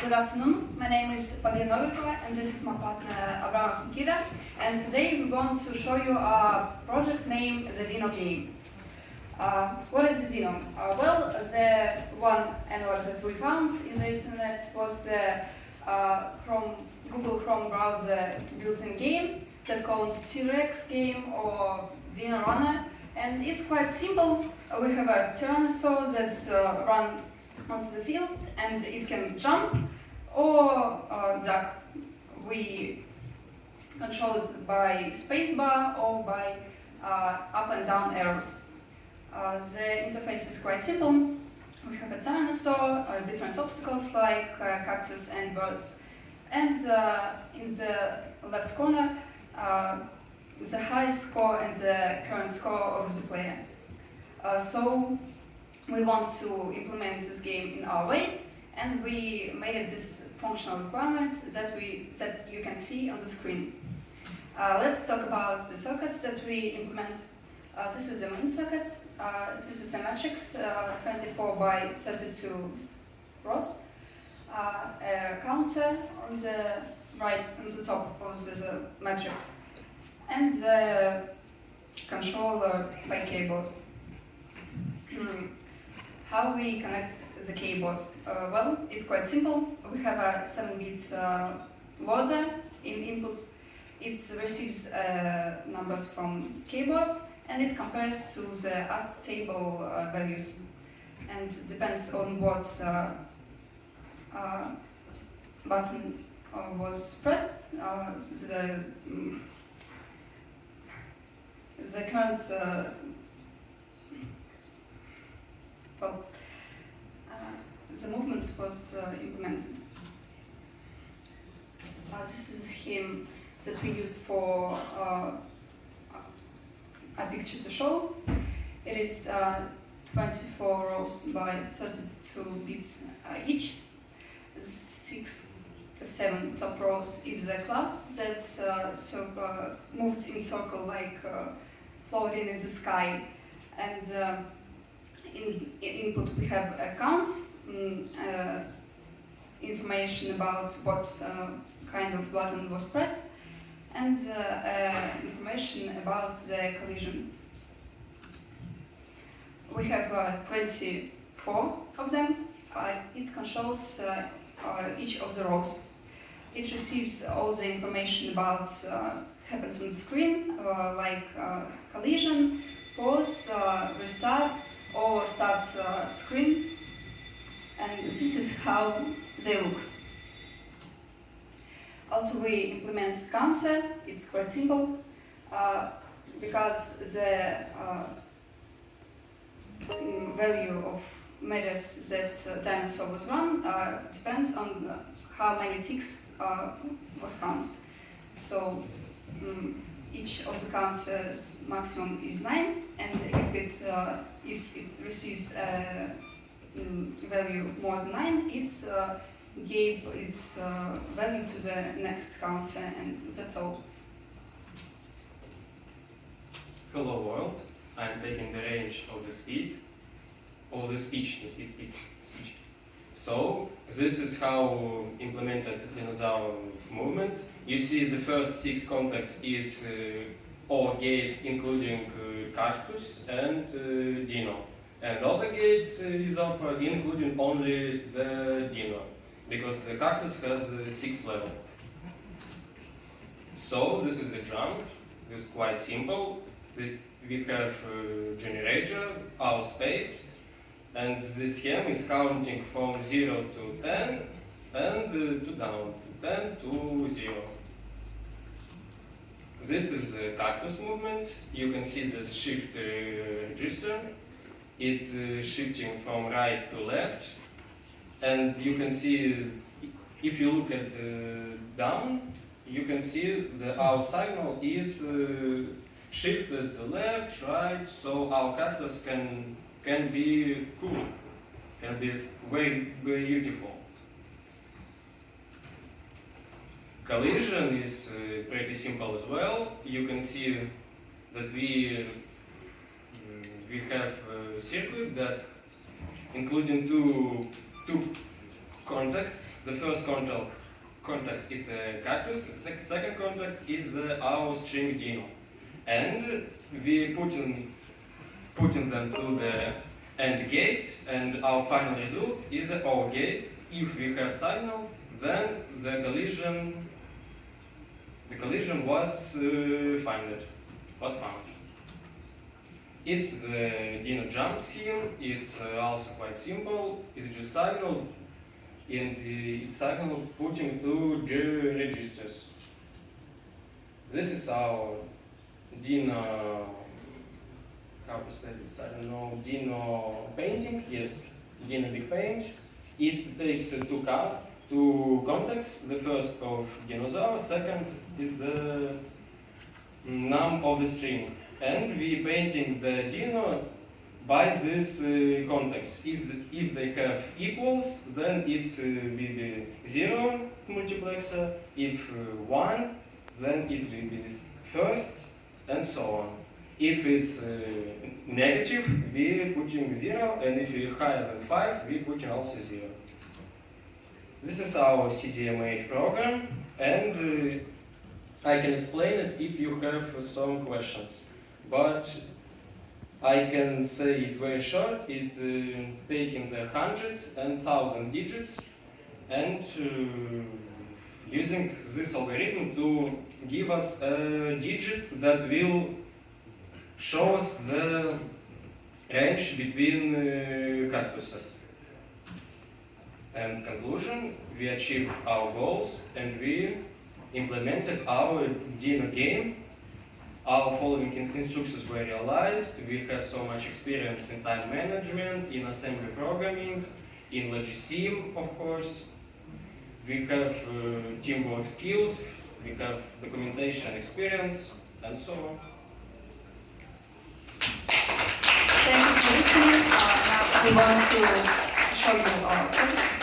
Good afternoon. My name is Polina Novikova, and this is my partner Abramov Nikita. And today we want to show you a project named the Dino Game. What is the Dino? Well, the one analog that we found in the internet was the Google Chrome browser built-in game that calls T-Rex game or Dino Runner. And it's quite simple. We have a Tyrannosaur that's run onto the field, and it can jump or duck. We control it by spacebar or by up and down arrows. The interface is quite simple. We have a Tyrannosaur, different obstacles like cactus and birds, and in the left corner the highest score and the current score of the player. So we want to implement this game in our way, and we made it these functional requirements that you can see on the screen. Let's talk about the circuits that we implement. This is the main circuit. This is a matrix, 24 by 32 rows. A counter on the right, on the top of the matrix, and the controller by keyboard. How we connect the keyboard? Well, it's quite simple. We have a 7-bit loader in input. It receives numbers from keyboards, and it compares to the AST table values, and depends on what button was pressed. The current the movement was implemented. This is a scheme that we used for a picture to show. It is 24 rows by 32 bits each. 6 to 7 top rows is the clouds that moved in circle like floating in the sky, and in input we have a count, information about what kind of button was pressed, and information about the collision. We have 24 of them. It controls each of the rows. It receives all the information about happens on the screen, like collision, pause, restart, or start screen, and this is how they look. Also, we implement counter. It's quite simple because the value of measures that dinosaur was run depends on how many ticks was counted. So each of the counters maximum is 9, and if it receives a value more than 9, it gave its value to the next counter, and that's all. Hello world, I'm taking the range of the speed, of the speech, speech. So, this is how implemented dinosaur movement. You see the first 6 contacts is OR gate including cactus and dino. And other gates is open including only the dino, because the cactus has 6 level. So this is a jump. This is quite simple. We have generator, our space, and the scheme is counting from 0 to 10 and to down to 10 to 0. This is the cactus movement. You can see the shift register. It shifting from right to left, and you can see, if you look at down, you can see our signal is shifted left, right, so our cactus can be cool, can be very, very beautiful. Collision is pretty simple as well. You can see that we have a circuit that including two contacts. The first context is a cactus. The second context is our string Dino, and we putting them to the AND gate, and our final result is a OR gate. If we have signal, then the collision was found. It's the Dino jump scheme. It's also quite simple. It's just signal, and it's signal putting to the registers. This is our Dino. How to say this? I don't know. Dino painting. Yes, Dino big paint. It takes two contexts. The first of dinosaur. Second is the num of the string. And we painting the Dino by this context. If they have equals, then it's will be 0 multiplexer. If 1, then it will be first, and so on. If it's negative, we putting 0, and if it's higher than 5, we putting also 0. This is our CDMA program, and I can explain it if you have some questions. But I can say it very short. It's taking the hundreds and thousand digits and using this algorithm to give us a digit that will show us the range between cactuses. And conclusion, we achieved our goals and we implemented our Dino game. Our following instructions were realized. We have so much experience in time management, in assembly programming, in Logisim, of course. We have teamwork skills, we have documentation experience, and so on. Thank you for listening. Now we want to show you our project.